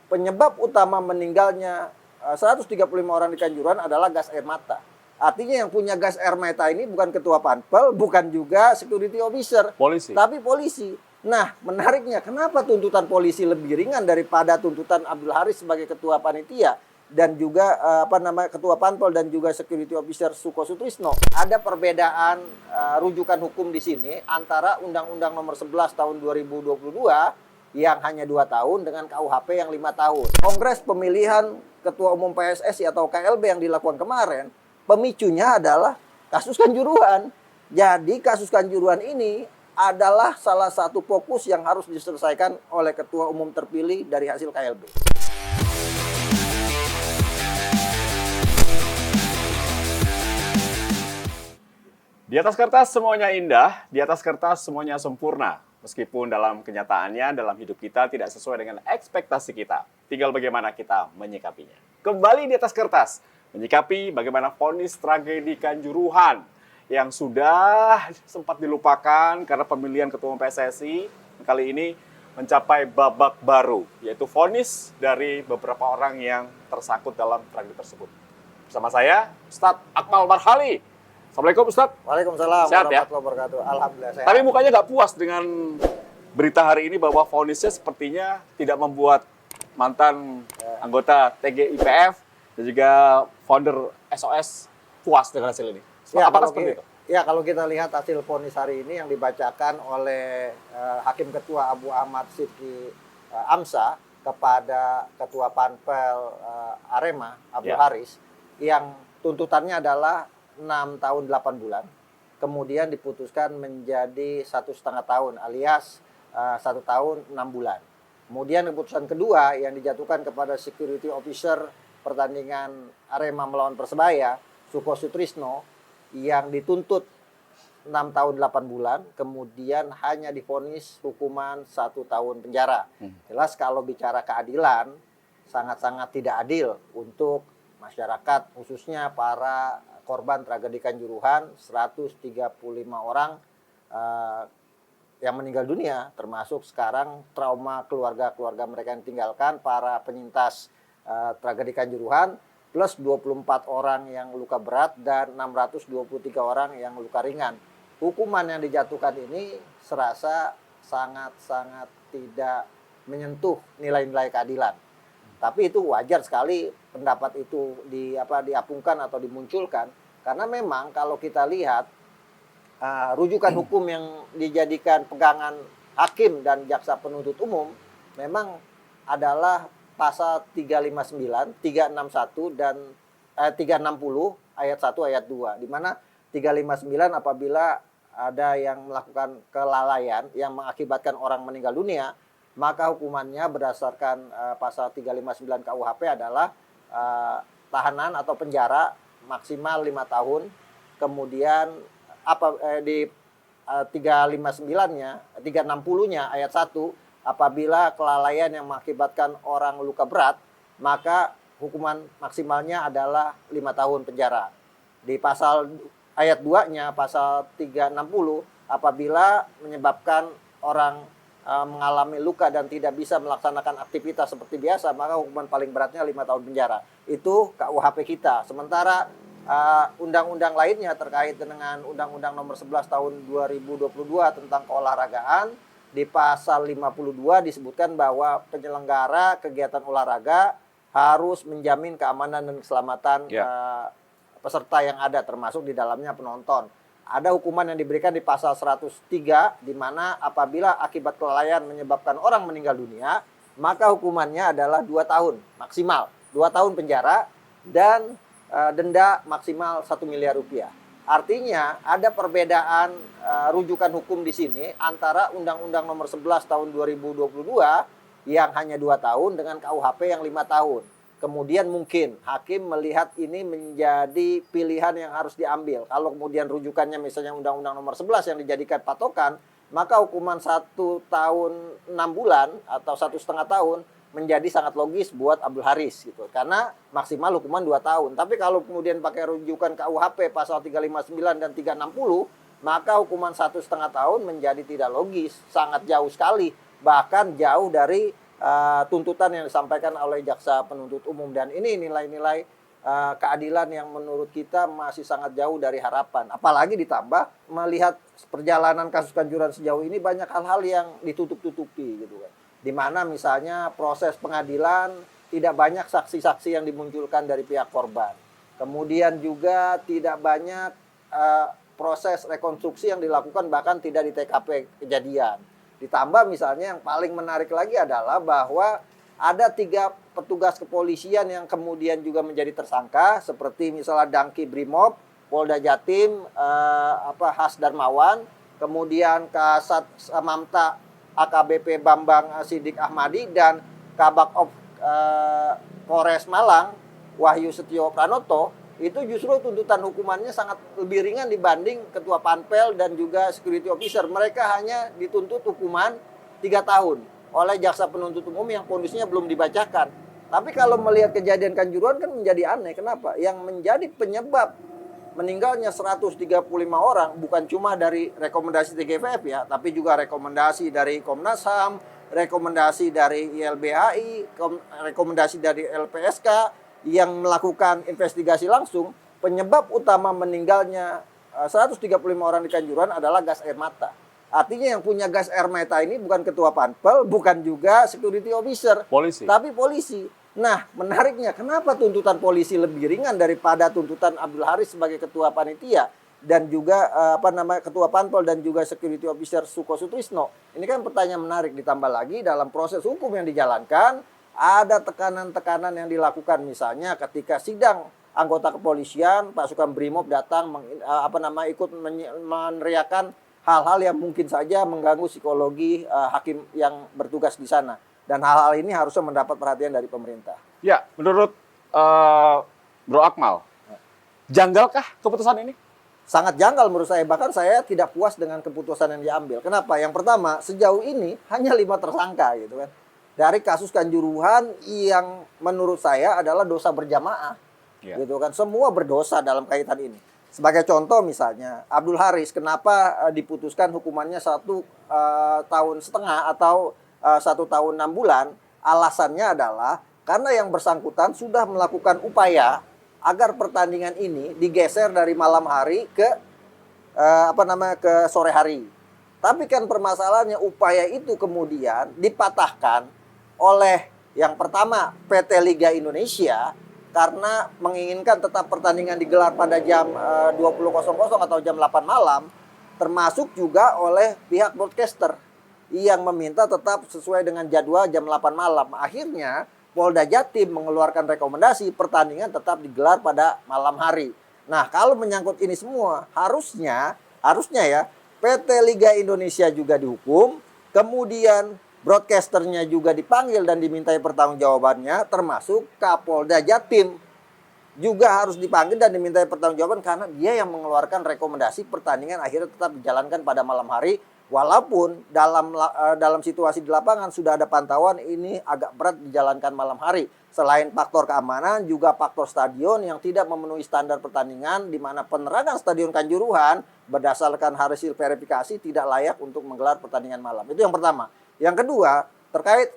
penyebab utama meninggalnya 135 orang di Kanjuruhan adalah gas air mata. Artinya yang punya gas air mata ini bukan ketua panpel, bukan juga security officer, Polisi. tapi polisi. Nah, menariknya kenapa tuntutan polisi lebih ringan daripada tuntutan Abdul Haris sebagai ketua panitia dan juga ketua panpel dan juga security officer Suko Sutrisno. Ada perbedaan rujukan hukum di sini antara Undang-Undang Nomor 11 Tahun 2022 yang hanya 2 tahun dengan KUHP yang 5 tahun. Kongres pemilihan Ketua Umum PSSI atau KLB yang dilakukan kemarin, pemicunya adalah kasus Kanjuruhan. Jadi kasus Kanjuruhan ini adalah salah satu fokus yang harus diselesaikan oleh Ketua Umum terpilih dari hasil KLB. Di atas kertas semuanya indah, di atas kertas semuanya sempurna. Meskipun dalam kenyataannya, dalam hidup kita tidak sesuai dengan ekspektasi kita. Tinggal bagaimana kita menyikapinya. Kembali di atas kertas, menyikapi bagaimana vonis tragedi Kanjuruhan yang sudah sempat dilupakan karena pemilihan Ketua Umum PSSI kali ini mencapai babak baru, yaitu vonis dari beberapa orang yang tersangkut dalam tragedi tersebut. Bersama saya, Ustadz Akmal Marhali. Assalamualaikum Ustadz. Waalaikumsalam Sehat ya? warahmatullahi wabarakatuh. Alhamdulillah sehat. Tapi mukanya nggak puas dengan berita hari ini bahwa vonisnya sepertinya tidak membuat mantan anggota TGIPF dan juga founder SOS puas dengan hasil ini. Apakah seperti itu? Ya, kalau kita lihat hasil vonis hari ini yang dibacakan oleh Hakim Ketua Abu Ahmad Sidki Amsa kepada Ketua Panpel Arema Abdul Haris, yang tuntutannya adalah 6 tahun 8 bulan, kemudian diputuskan menjadi 1,5 tahun alias 1 tahun 6 bulan. Kemudian keputusan kedua yang dijatuhkan kepada security officer pertandingan Arema melawan Persebaya, Suko Sutrisno, yang dituntut 6 tahun 8 bulan, kemudian hanya divonis hukuman 1 tahun penjara. Jelas kalau bicara keadilan, sangat-sangat tidak adil untuk masyarakat, khususnya para korban tragedi Kanjuruhan, 135 orang yang meninggal dunia, termasuk sekarang trauma keluarga-keluarga mereka yang tinggalkan, para penyintas tragedi Kanjuruhan, plus 24 orang yang luka berat dan 623 orang yang luka ringan. Hukuman yang dijatuhkan ini serasa sangat-sangat tidak menyentuh nilai-nilai keadilan. Tapi itu wajar sekali pendapat itu diapungkan atau dimunculkan, karena memang kalau kita lihat rujukan hukum yang dijadikan pegangan hakim dan jaksa penuntut umum memang adalah pasal 359, 361 dan 360 ayat 1 ayat 2, di mana 359 apabila ada yang melakukan kelalaian yang mengakibatkan orang meninggal dunia, maka hukumannya berdasarkan pasal 359 KUHP adalah tahanan atau penjara maksimal 5 tahun. Kemudian di 359-nya, 360-nya ayat 1, apabila kelalaian yang mengakibatkan orang luka berat, maka hukuman maksimalnya adalah 5 tahun penjara. Di pasal ayat 2-nya, pasal 360, apabila menyebabkan orang mengalami luka dan tidak bisa melaksanakan aktivitas seperti biasa, maka hukuman paling beratnya 5 tahun penjara. Itu KUHP kita. Sementara undang-undang lainnya terkait dengan Undang-Undang Nomor 11 Tahun 2022 tentang keolahragaan, di pasal 52 disebutkan bahwa penyelenggara kegiatan olahraga harus menjamin keamanan dan keselamatan peserta yang ada, termasuk di dalamnya penonton. Ada hukuman yang diberikan di pasal 103, di mana apabila akibat kelalaian menyebabkan orang meninggal dunia, maka hukumannya adalah 2 tahun maksimal, 2 tahun penjara dan denda maksimal 1 miliar rupiah. Artinya ada perbedaan rujukan hukum di sini antara Undang-Undang Nomor 11 Tahun 2022 yang hanya 2 tahun dengan KUHP yang 5 tahun. Kemudian mungkin hakim melihat ini menjadi pilihan yang harus diambil. Kalau kemudian rujukannya misalnya Undang-Undang Nomor 11 yang dijadikan patokan, maka hukuman 1 tahun 6 bulan atau 1,5 tahun menjadi sangat logis buat Abdul Haris gitu. Karena maksimal hukuman 2 tahun. Tapi kalau kemudian pakai rujukan KUHP pasal 359 dan 360, maka hukuman 1,5 tahun menjadi tidak logis, sangat jauh sekali. Bahkan jauh dari tuntutan yang disampaikan oleh jaksa penuntut umum, dan ini nilai-nilai keadilan yang menurut kita masih sangat jauh dari harapan. Apalagi ditambah melihat perjalanan kasus Kanjuruhan sejauh ini banyak hal-hal yang ditutup-tutupi gitu kan. Di mana misalnya proses pengadilan tidak banyak saksi-saksi yang dimunculkan dari pihak korban. Kemudian juga tidak banyak proses rekonstruksi yang dilakukan, bahkan tidak di TKP kejadian. Ditambah misalnya yang paling menarik lagi adalah bahwa ada 3 petugas kepolisian yang kemudian juga menjadi tersangka, seperti misalnya Dangki Brimob, Polda Jatim, Has Darmawan, kemudian Kasat Mamta AKBP Bambang Sidik Ahmadi, dan Kabak Op Polres Malang Wahyu Setio Pranoto. Itu justru tuntutan hukumannya sangat lebih ringan dibanding Ketua Panpel dan juga Security Officer. Mereka hanya dituntut hukuman 3 tahun oleh jaksa penuntut umum yang kondisinya belum dibacakan. Tapi kalau melihat kejadian Kanjuruhan kan menjadi aneh. Kenapa? Yang menjadi penyebab meninggalnya 135 orang bukan cuma dari rekomendasi TGVF ya, tapi juga rekomendasi dari Komnas HAM, rekomendasi dari YLBHI, rekomendasi dari LPSK, yang melakukan investigasi langsung. Penyebab utama meninggalnya 135 orang di Kanjuruhan adalah gas air mata. Artinya yang punya gas air mata ini bukan Ketua Panpel, bukan juga Security Officer, Polisi. tapi polisi. Nah, menariknya kenapa tuntutan polisi lebih ringan daripada tuntutan Abdul Haris sebagai Ketua Panitia dan juga Ketua Panpel dan juga Security Officer Suko Sutrisno? Ini kan pertanyaan menarik, ditambah lagi dalam proses hukum yang dijalankan ada tekanan-tekanan yang dilakukan, misalnya ketika sidang anggota kepolisian, pasukan Brimob datang ikut meneriakan hal-hal yang mungkin saja mengganggu psikologi hakim yang bertugas di sana, dan hal-hal ini harusnya mendapat perhatian dari pemerintah. Ya, menurut Bro Akmal, janggalkah keputusan ini? Sangat janggal menurut saya, bahkan saya tidak puas dengan keputusan yang diambil. Kenapa? Yang pertama, sejauh ini hanya 5 tersangka gitu kan. Dari kasus Kanjuruhan yang menurut saya adalah dosa berjamaah, gitu kan. Semua berdosa dalam kaitan ini. Sebagai contoh misalnya, Abdul Haris, kenapa diputuskan hukumannya 1 tahun setengah atau 1 tahun 6 bulan? Alasannya adalah karena yang bersangkutan sudah melakukan upaya agar pertandingan ini digeser dari malam hari ke ke sore hari. Tapi kan permasalahannya upaya itu kemudian dipatahkan oleh yang pertama PT Liga Indonesia karena menginginkan tetap pertandingan digelar pada jam 20.00 atau jam 8 malam, termasuk juga oleh pihak broadcaster yang meminta tetap sesuai dengan jadwal jam 8 malam. Akhirnya Polda Jatim mengeluarkan rekomendasi pertandingan tetap digelar pada malam hari. Nah, kalau menyangkut ini semua, harusnya ya PT Liga Indonesia juga dihukum, kemudian broadcasternya juga dipanggil dan dimintai pertanggungjawabannya, termasuk Kapolda Jatim juga harus dipanggil dan dimintai pertanggungjawaban karena dia yang mengeluarkan rekomendasi pertandingan akhirnya tetap dijalankan pada malam hari, walaupun dalam situasi di lapangan sudah ada pantauan ini agak berat dijalankan malam hari. Selain faktor keamanan, juga faktor stadion yang tidak memenuhi standar pertandingan, di mana penerangan Stadion Kanjuruhan berdasarkan hasil verifikasi tidak layak untuk menggelar pertandingan malam. Itu yang pertama. Yang kedua, terkait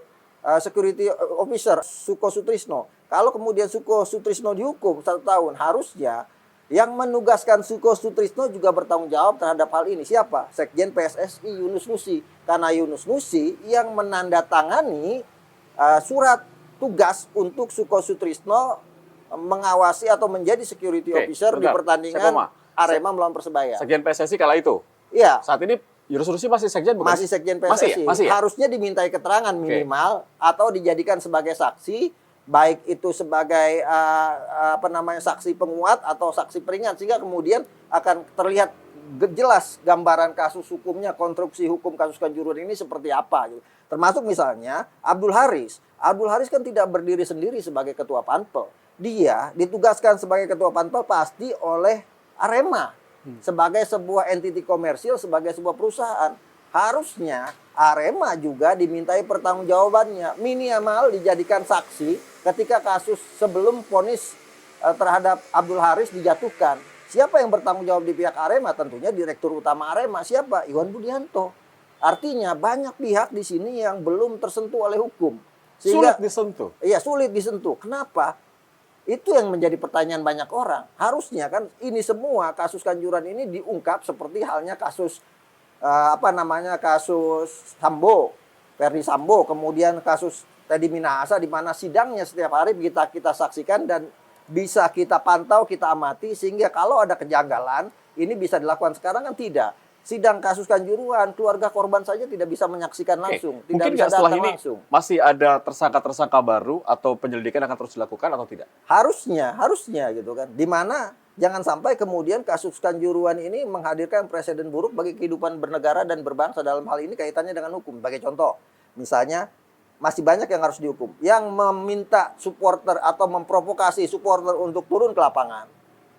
Security Officer Suko Sutrisno. Kalau kemudian Suko Sutrisno dihukum 1 tahun, harusnya yang menugaskan Suko Sutrisno juga bertanggung jawab terhadap hal ini. Siapa? Sekjen PSSI Yunus Nusi. Karena Yunus Nusi yang menandatangani surat tugas untuk Suko Sutrisno mengawasi atau menjadi security officer di pertandingan Arema melawan Persebaya. Sekjen PSSI kala itu? Iya. Saat ini Yunus Nusi masih sekjen bukan? Masih sekjen PSSI. Masih ya? Harusnya dimintai keterangan minimal atau dijadikan sebagai saksi, baik itu sebagai saksi penguat atau saksi peringat, sehingga kemudian akan terlihat jelas gambaran kasus hukumnya, konstruksi hukum kasus Kanjuruhan ini seperti apa gitu. Termasuk misalnya Abdul Haris kan tidak berdiri sendiri sebagai ketua Panpel. Dia ditugaskan sebagai ketua Panpel pasti oleh Arema sebagai sebuah entiti komersil, sebagai sebuah perusahaan. Harusnya Arema juga dimintai pertanggungjawabannya, minimal dijadikan saksi ketika kasus sebelum vonis terhadap Abdul Haris dijatuhkan. Siapa yang bertanggung jawab di pihak Arema? Tentunya Direktur Utama Arema. Siapa? Iwan Budianto. Artinya banyak pihak di sini yang belum tersentuh oleh hukum. Sulit disentuh. Iya, sulit disentuh. Kenapa? Itu yang menjadi pertanyaan banyak orang. Harusnya kan ini semua kasus Kanjuruhan ini diungkap seperti halnya kasus kasus Sambo, Verdi Sambo, kemudian kasus Teddy Minahasa di mana sidangnya setiap hari kita saksikan dan bisa kita pantau, kita amati sehingga kalau ada kejanggalan ini bisa dilakukan. Sekarang kan tidak. Sidang kasus Kanjuruhan, keluarga korban saja tidak bisa menyaksikan langsung, tidak Mungkin bisa setelah datang ini langsung. masih ada tersangka-tersangka baru atau penyelidikan akan terus dilakukan atau tidak? Harusnya gitu kan. Di mana jangan sampai kemudian kasus Kanjuruhan ini menghadirkan presiden buruk bagi kehidupan bernegara dan berbangsa, dalam hal ini kaitannya dengan hukum. Sebagai contoh, misalnya masih banyak yang harus dihukum. Yang meminta supporter atau memprovokasi supporter untuk turun ke lapangan.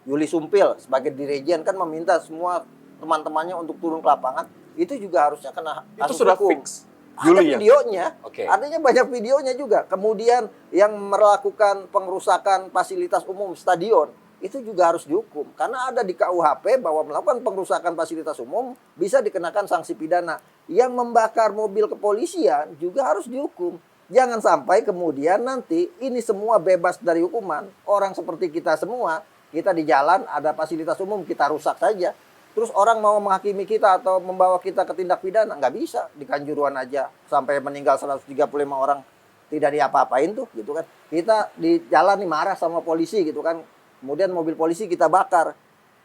Yuli Sumpil sebagai dirijen kan meminta semua teman-temannya untuk turun ke lapangan, itu juga harusnya kena kasus Itu sudah hukum. fix. Ada Yuli ya? videonya, Oke. artinya banyak videonya juga. Kemudian yang melakukan pengerusakan fasilitas umum stadion, itu juga harus dihukum. Karena ada di KUHP bahwa melakukan pengerusakan fasilitas umum bisa dikenakan sanksi pidana. Yang membakar mobil kepolisian juga harus dihukum. Jangan sampai kemudian nanti ini semua bebas dari hukuman. Orang seperti kita semua, kita di jalan ada fasilitas umum, kita rusak saja. Terus orang mau menghakimi kita atau membawa kita ke tindak pidana, nggak bisa. Di Kanjuruhan aja sampai meninggal 135 orang tidak diapa-apain tuh gitu kan. Kita di jalan nih marah sama polisi gitu kan. Kemudian mobil polisi kita bakar.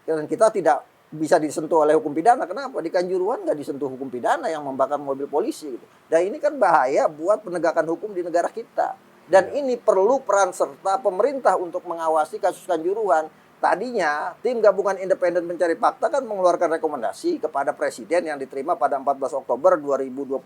Dan kita tidak bisa disentuh oleh hukum pidana. Kenapa? Di Kanjuruhan nggak disentuh hukum pidana yang membakar mobil polisi gitu. Dan ini kan bahaya buat penegakan hukum di negara kita. Dan ini perlu peran serta pemerintah untuk mengawasi kasus Kanjuruhan. Tadinya tim gabungan independen pencari fakta kan mengeluarkan rekomendasi kepada presiden yang diterima pada 14 Oktober 2022.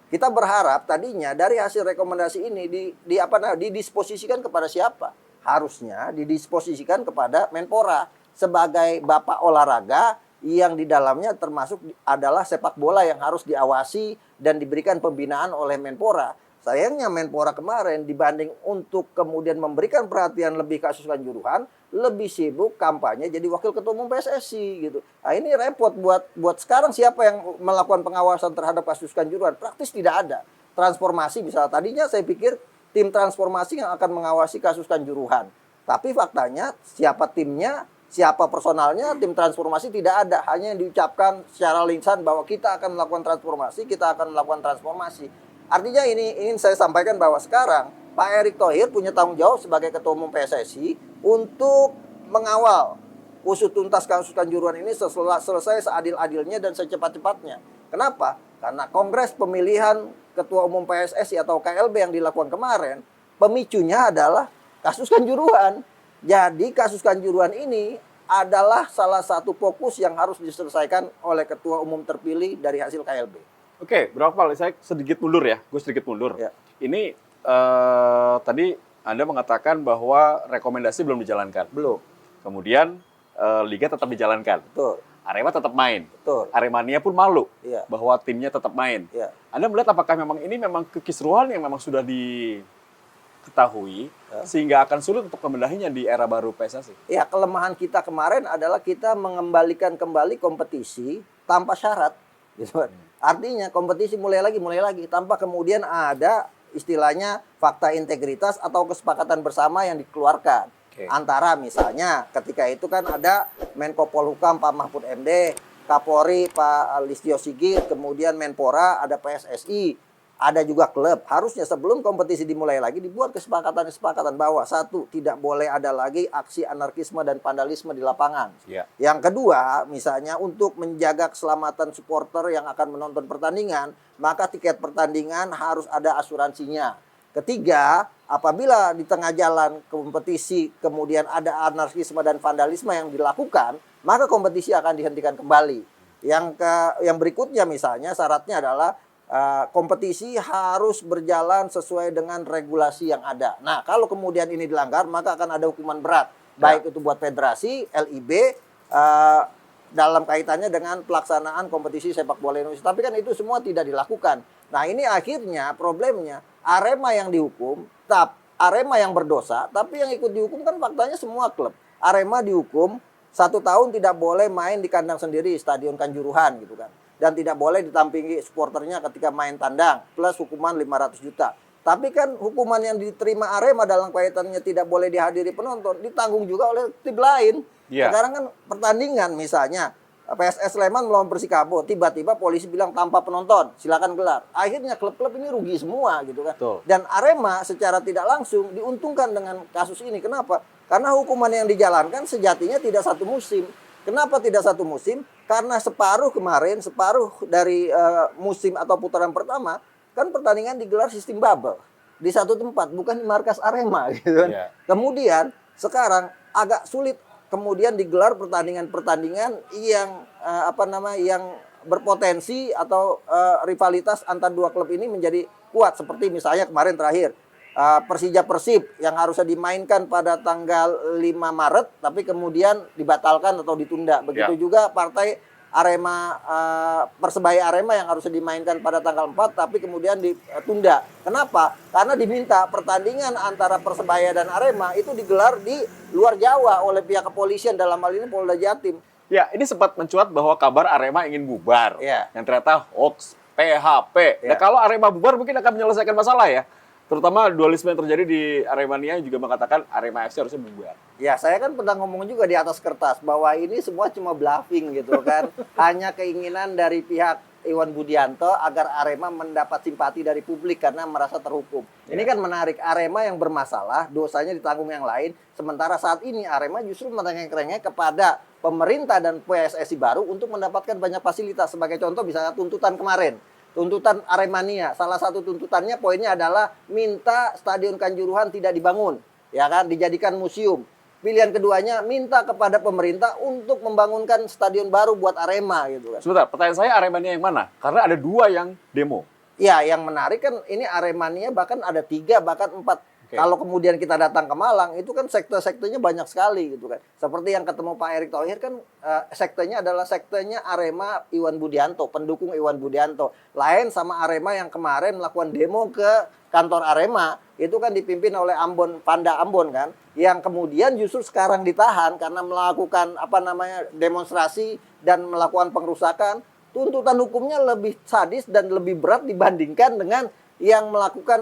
Kita berharap tadinya dari hasil rekomendasi ini didisposisikan kepada siapa? Harusnya didisposisikan kepada Menpora sebagai bapak olahraga yang di dalamnya termasuk adalah sepak bola yang harus diawasi dan diberikan pembinaan oleh Menpora. Sayangnya Menpora kemarin dibanding untuk kemudian memberikan perhatian lebih kasus Kanjuruhan, lebih sibuk kampanye jadi wakil ketua umum PSSI gitu. Nah, ini repot buat sekarang siapa yang melakukan pengawasan terhadap kasus Kanjuruhan? Praktis tidak ada. Transformasi misalnya tadinya saya pikir tim transformasi yang akan mengawasi kasus Kanjuruhan. Tapi faktanya siapa timnya, siapa personalnya, tim transformasi tidak ada. Hanya yang diucapkan secara lisan bahwa kita akan melakukan transformasi, kita akan melakukan transformasi. Artinya ini ingin saya sampaikan bahwa sekarang Pak Erick Thohir punya tanggung jawab sebagai Ketua Umum PSSI untuk mengawal usut tuntas kasus Kanjuruhan ini selesai seadil-adilnya dan secepat-cepatnya. Kenapa? Karena Kongres Pemilihan Ketua Umum PSSI atau KLB yang dilakukan kemarin, pemicunya adalah kasus Kanjuruhan. Jadi kasus Kanjuruhan ini adalah salah satu fokus yang harus diselesaikan oleh Ketua Umum terpilih dari hasil KLB. Oke, Bro Akmal, saya sedikit mundur ya. Gue sedikit mundur. Ya. Ini tadi Anda mengatakan bahwa rekomendasi belum dijalankan. Belum. Kemudian Liga tetap dijalankan. Betul. Arema tetap main. Betul. Aremania pun malu Iya. bahwa timnya tetap main. Iya. Anda melihat apakah ini memang kekisruhan yang memang sudah diketahui sehingga akan sulit untuk membenahinya di era baru PSSI? Ya, kelemahan kita kemarin adalah kita mengembalikan kembali kompetisi tanpa syarat. Gitu kan. Artinya kompetisi mulai lagi tanpa kemudian ada istilahnya fakta integritas atau kesepakatan bersama yang dikeluarkan. Antara misalnya ketika itu kan ada Menko Polhukam Pak Mahfud MD, Kapolri Pak Listio Sigit, kemudian Menpora, ada PSSI, ada juga klub. Harusnya sebelum kompetisi dimulai lagi dibuat kesepakatan bahwa satu, tidak boleh ada lagi aksi anarkisme dan vandalisme di lapangan. Ya. Yang kedua, misalnya untuk menjaga keselamatan supporter yang akan menonton pertandingan, maka tiket pertandingan harus ada asuransinya. Ketiga, apabila di tengah jalan kompetisi kemudian ada anarkisme dan vandalisme yang dilakukan, maka kompetisi akan dihentikan kembali. Yang berikutnya misalnya syaratnya adalah kompetisi harus berjalan sesuai dengan regulasi yang ada. Nah, kalau kemudian ini dilanggar, maka akan ada hukuman berat. Baik itu buat federasi, LIB, dalam kaitannya dengan pelaksanaan kompetisi sepak bola Indonesia. Tapi kan itu semua tidak dilakukan. Nah, ini akhirnya problemnya Arema yang dihukum, Arema yang berdosa, tapi yang ikut dihukum kan faktanya semua klub. Arema dihukum 1 tahun tidak boleh main di kandang sendiri, Stadion Kanjuruhan gitu kan. Dan tidak boleh ditampingi supporternya ketika main tandang, plus hukuman 500 juta. Tapi kan hukuman yang diterima Arema dalam kaitannya tidak boleh dihadiri penonton ditanggung juga oleh tim lain. Iya. Sekarang kan pertandingan misalnya PSS Sleman melawan Persikabo, tiba-tiba polisi bilang tanpa penonton, silakan gelar. Akhirnya klub-klub ini rugi semua gitu kan. Betul. Dan Arema secara tidak langsung diuntungkan dengan kasus ini. Kenapa? Karena hukuman yang dijalankan sejatinya tidak satu musim. Kenapa tidak satu musim? Karena separuh kemarin, separuh dari musim atau putaran pertama kan pertandingan digelar sistem bubble di satu tempat, bukan di markas Arema gitu kan. Iya. Kemudian sekarang agak sulit kemudian digelar pertandingan-pertandingan yang yang berpotensi atau rivalitas antar dua klub ini menjadi kuat, seperti misalnya kemarin terakhir Persija Persib yang harusnya dimainkan pada tanggal 5 Maret tapi kemudian dibatalkan atau ditunda. Begitu juga partai Arema Persebaya Arema yang harusnya dimainkan pada tanggal 4 tapi kemudian ditunda. Kenapa? Karena diminta pertandingan antara Persebaya dan Arema itu digelar di luar Jawa oleh pihak kepolisian, dalam hal ini Polda Jatim. Ya, ini sempat mencuat bahwa kabar Arema ingin bubar. Ya. Yang ternyata hoax, PHP. Ya. Nah, kalau Arema bubar mungkin akan menyelesaikan masalah ya. Terutama dualisme yang terjadi di Aremania juga mengatakan Arema FC harusnya bubar. Ya, saya kan pernah ngomong juga di atas kertas bahwa ini semua cuma bluffing gitu kan. Hanya keinginan dari pihak Iwan Budianto agar Arema mendapat simpati dari publik karena merasa terhukum. Ini kan menarik, Arema yang bermasalah, dosanya ditanggung yang lain. Sementara saat ini Arema justru merengek-rengek kepada pemerintah dan PSSI baru untuk mendapatkan banyak fasilitas. Sebagai contoh misalnya tuntutan kemarin. Tuntutan Aremania, salah satu tuntutannya poinnya adalah minta Stadion Kanjuruhan tidak dibangun, ya kan, dijadikan museum. Pilihan keduanya minta kepada pemerintah untuk membangunkan stadion baru buat Arema gitu kan. Sebentar, pertanyaan saya Aremania yang mana? Karena ada 2 yang demo. Ya, yang menarik kan ini Aremania bahkan ada 3 bahkan 4. Oke. Kalau kemudian kita datang ke Malang itu kan sekte-sektenya banyak sekali gitu kan. Seperti yang ketemu Pak Erick Thohir kan sektenya adalah sektenya Arema Iwan Budianto, pendukung Iwan Budianto. Lain sama Arema yang kemarin melakukan demo ke kantor Arema, itu kan dipimpin oleh Panda Ambon kan, yang kemudian justru sekarang ditahan karena melakukan demonstrasi dan melakukan pengrusakan. Tuntutan hukumnya lebih sadis dan lebih berat dibandingkan dengan yang melakukan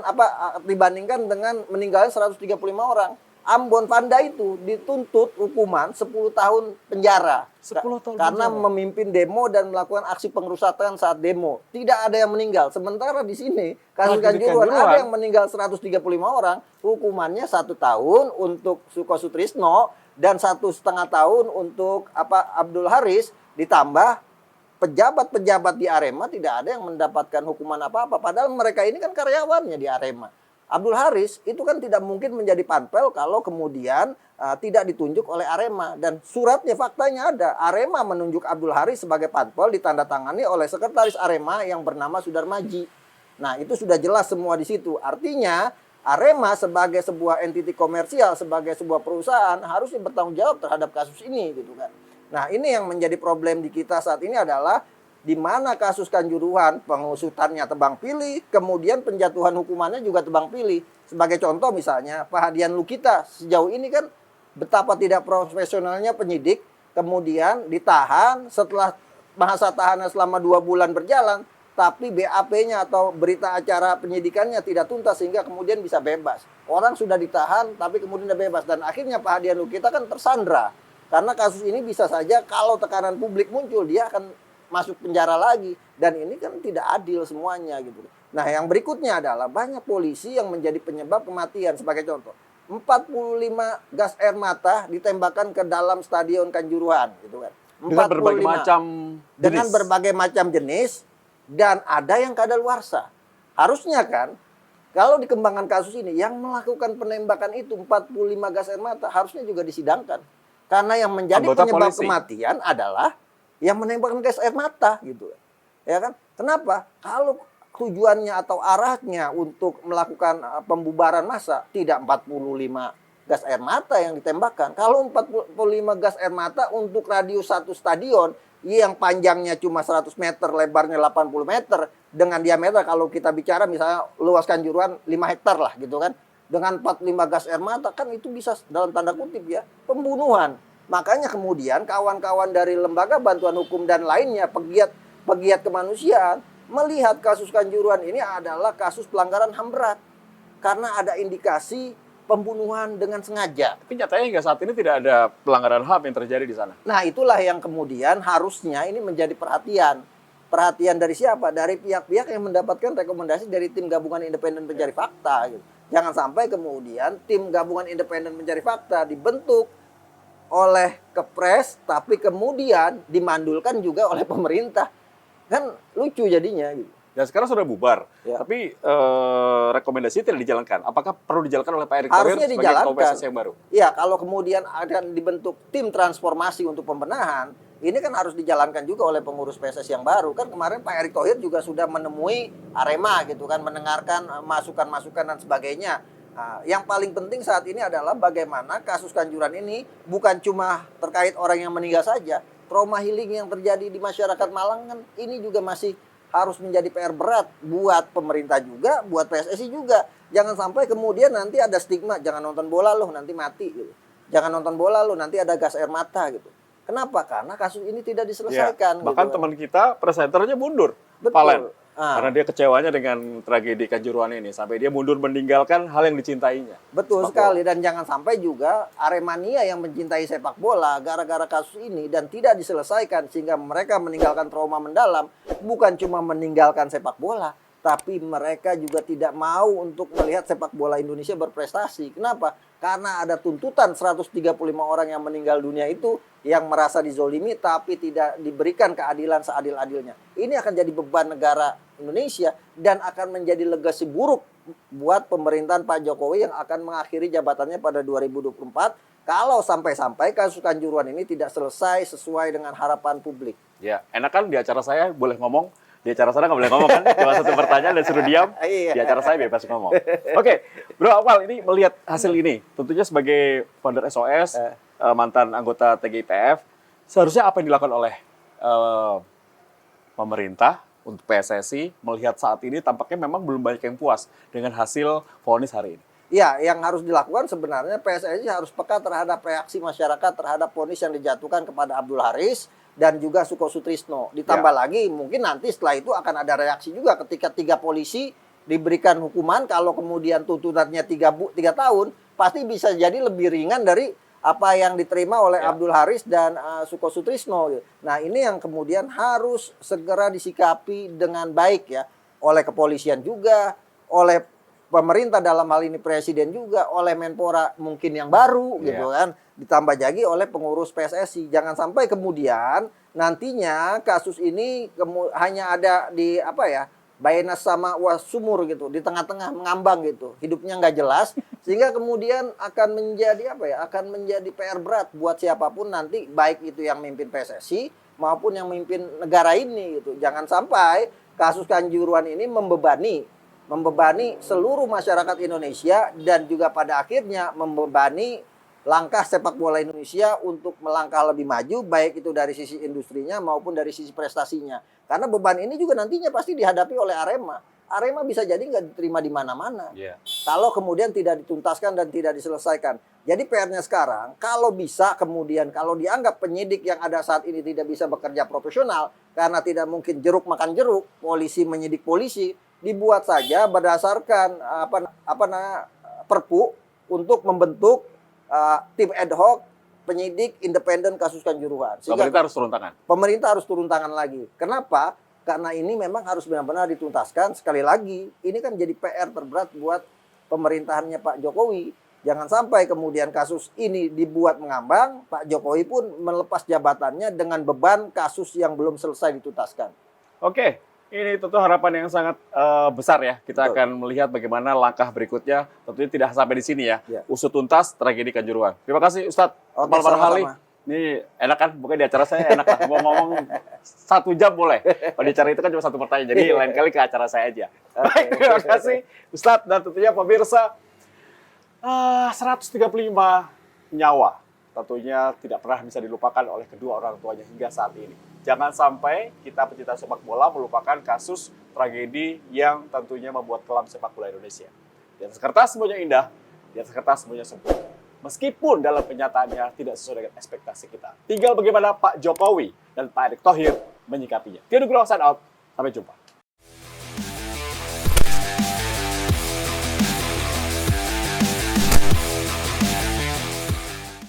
dibandingkan dengan meninggalnya 135 orang. Ambon Panda itu dituntut hukuman 10 tahun penjara. 10 tahun karena penjara. memimpin demo dan melakukan aksi pengrusakan saat demo. Tidak ada yang meninggal. Sementara di sini kasus Kanjuruhan ada yang meninggal 135 orang, hukumannya 1 tahun untuk Suko Sutrisno dan 1,5 tahun untuk Abdul Haris, ditambah pejabat-pejabat di Arema tidak ada yang mendapatkan hukuman apa-apa. Padahal mereka ini kan karyawannya di Arema. Abdul Haris itu kan tidak mungkin menjadi panpel kalau kemudian tidak ditunjuk oleh Arema. Dan suratnya, faktanya ada. Arema menunjuk Abdul Haris sebagai panpel ditandatangani oleh sekretaris Arema yang bernama Sudarmaji. Nah, itu sudah jelas semua di situ. Artinya Arema sebagai sebuah entiti komersial, sebagai sebuah perusahaan harusnya bertanggung jawab terhadap kasus ini gitu kan. Nah, ini yang menjadi problem di kita saat ini adalah di mana kasus Kanjuruhan pengusutannya tebang pilih, kemudian penjatuhan hukumannya juga tebang pilih. Sebagai contoh misalnya Pak Hadian Lukita sejauh ini kan betapa tidak profesionalnya penyidik, kemudian ditahan setelah masa tahanan selama 2 bulan berjalan, tapi BAP-nya atau berita acara penyidikannya tidak tuntas sehingga kemudian bisa bebas. Orang sudah ditahan tapi kemudian sudah bebas dan akhirnya Pak Hadian Lukita kan tersandra. Karena kasus ini bisa saja kalau tekanan publik muncul, dia akan masuk penjara lagi. Dan ini kan tidak adil semuanya gitu. Nah, yang berikutnya adalah banyak polisi yang menjadi penyebab kematian. Sebagai contoh, 45 gas air mata ditembakkan ke dalam Stadion Kanjuruhan gitu kan. 45. Dengan berbagai macam jenis. Dengan berbagai macam jenis dan ada yang kadaluarsa. Harusnya kan kalau dikembangkan kasus ini yang melakukan penembakan itu 45 gas air mata harusnya juga disidangkan. Karena yang menjadi Anggota penyebab polisi. Kematian adalah yang menembakkan gas air mata gitu. Ya kan? Kenapa? Kalau tujuannya atau arahnya untuk melakukan pembubaran massa tidak 45 gas air mata yang ditembakkan. Kalau 45 gas air mata untuk radius 1 stadion yang panjangnya cuma 100 meter, lebarnya 80 meter dengan diameter kalau kita bicara misalnya luas Kanjuruhan 5 hektar lah gitu kan. Dengan 45 gas air mata kan itu bisa dalam tanda kutip ya pembunuhan. Makanya kemudian kawan-kawan dari lembaga bantuan hukum dan lainnya pegiat kemanusiaan melihat kasus Kanjuruhan ini adalah kasus pelanggaran HAM berat. karena ada indikasi pembunuhan dengan sengaja. Tapi nyatanya hingga saat ini tidak ada pelanggaran HAM yang terjadi di sana. Nah, itulah yang kemudian harusnya ini menjadi perhatian. Perhatian dari siapa? Dari pihak-pihak yang mendapatkan rekomendasi dari tim gabungan independen pencari fakta. Gitu. Jangan sampai kemudian tim gabungan independen pencari fakta dibentuk oleh Kepres, tapi kemudian dimandulkan juga oleh pemerintah. Kan lucu jadinya. Gitu. Dan sekarang sudah bubar, Ya. tapi rekomendasi tidak dijalankan. Apakah perlu dijalankan oleh Pak Erick Thohir Harusnya sebagai dijalankan. ketua PSSI yang baru? Ya, kalau kemudian akan dibentuk tim transformasi untuk pembenahan, ini kan harus dijalankan juga oleh pengurus PSSI yang baru. Kan kemarin Pak Erick Thohir juga sudah menemui Arema gitu kan, mendengarkan masukan-masukan dan sebagainya. Nah, yang paling penting saat ini adalah bagaimana kasus Kanjuruhan ini bukan cuma terkait orang yang meninggal saja, trauma healing yang terjadi di masyarakat Malang kan ini juga masih harus menjadi PR berat buat pemerintah juga, buat PSSI juga. Jangan sampai kemudian nanti ada stigma, jangan nonton bola loh nanti mati gitu. Jangan nonton bola loh nanti ada gas air mata gitu. Kenapa? Karena kasus ini tidak diselesaikan. Bahkan gitu. teman kita presenternya mundur, Betul. Palen. Ah. Karena dia kecewanya dengan tragedi Kanjuruhan ini. Sampai dia mundur meninggalkan hal yang dicintainya. Betul Sepak sekali. Dan jangan sampai juga Aremania yang mencintai sepak bola gara-gara kasus ini dan tidak diselesaikan sehingga mereka meninggalkan trauma mendalam. Bukan cuma meninggalkan sepak bola, tapi mereka juga tidak mau untuk melihat sepak bola Indonesia berprestasi. Kenapa? Karena ada tuntutan 135 orang yang meninggal dunia itu yang merasa dizolimi tapi tidak diberikan keadilan seadil-adilnya. Ini akan jadi beban negara Indonesia dan akan menjadi legasi buruk buat pemerintahan Pak Jokowi yang akan mengakhiri jabatannya pada 2024 kalau sampai-sampai kasus Kanjuruhan ini tidak selesai sesuai dengan harapan publik. Ya, enak kan di acara saya boleh ngomong, di acara sana nggak boleh ngomong kan? Cuma satu pertanyaan dan suruh diam. Iya. Di acara saya bebas ngomong. Oke, Bro Akmal, ini melihat hasil ini, tentunya sebagai founder SOS, mantan anggota TGIPF, seharusnya apa yang dilakukan oleh pemerintah untuk PSSI melihat saat ini tampaknya memang belum banyak yang puas dengan hasil vonis hari ini? Ya, yang harus dilakukan sebenarnya PSSI harus peka terhadap reaksi masyarakat terhadap vonis yang dijatuhkan kepada Abdul Haris dan juga Suko Sutrisno. Ditambah lagi mungkin nanti setelah itu akan ada reaksi juga ketika 3 polisi diberikan hukuman kalau kemudian tuntutannya 3 tahun pasti bisa jadi lebih ringan dari apa yang diterima oleh Abdul Haris dan Suko Sutrisno. Nah, ini yang kemudian harus segera disikapi dengan baik ya oleh kepolisian juga, oleh pemerintah dalam hal ini presiden juga, oleh Menpora mungkin yang baru gitu kan, ditambah lagi oleh pengurus PSSI. Jangan sampai kemudian nantinya kasus ini hanya ada di apa ya, Bainas sama Wasumur gitu, di tengah-tengah mengambang gitu, hidupnya nggak jelas, sehingga kemudian akan menjadi apa ya, akan menjadi PR berat buat siapapun nanti, baik itu yang mimpin PSSI maupun yang mimpin negara ini gitu. Jangan sampai kasus Kanjuruhan ini membebani seluruh masyarakat Indonesia dan juga pada akhirnya membebani langkah sepak bola Indonesia untuk melangkah lebih maju, baik itu dari sisi industrinya maupun dari sisi prestasinya. Karena beban ini juga nantinya pasti dihadapi oleh Arema. Arema bisa jadi nggak diterima di mana-mana. Kalau kemudian tidak dituntaskan dan tidak diselesaikan. Jadi PR-nya sekarang, kalau bisa kemudian, kalau dianggap penyidik yang ada saat ini tidak bisa bekerja profesional, karena tidak mungkin jeruk makan jeruk, polisi menyidik polisi, dibuat saja berdasarkan Perpu untuk membentuk tim ad hoc penyidik independen kasus Kanjuruhan. Pemerintah harus turun tangan. Pemerintah harus turun tangan lagi. Kenapa? Karena ini memang harus benar-benar dituntaskan. Sekali lagi, ini kan jadi PR terberat buat pemerintahannya Pak Jokowi. Jangan sampai kemudian kasus ini dibuat mengambang, Pak Jokowi pun melepas jabatannya dengan beban kasus yang belum selesai dituntaskan. Oke, ini tentu harapan yang sangat besar ya. Kita akan melihat bagaimana langkah berikutnya. Tentunya tidak sampai di sini ya. Usut tuntas tragedi Kanjuruhan. Terima kasih Ustadz Akmal Marhali. Ini enak kan? Bukan di acara saya enak lah. Mau ngomong 1 jam boleh. Kalau di acara itu kan cuma 1 pertanyaan. Jadi lain kali ke acara saya aja. Baik, terima kasih Ustadz dan tentunya pemirsa. 135 nyawa tentunya tidak pernah bisa dilupakan oleh kedua orang tuanya hingga saat ini. Jangan sampai kita pecinta sepak bola melupakan kasus tragedi yang tentunya membuat kelam sepak bola Indonesia. Di atas kertas semuanya indah, di atas kertas semuanya sempurna. Meskipun dalam kenyataannya tidak sesuai dengan ekspektasi kita. Tinggal bagaimana Pak Jokowi dan Pak Erick Thohir menyikapinya. Theo Nugroho sign out. Sampai jumpa.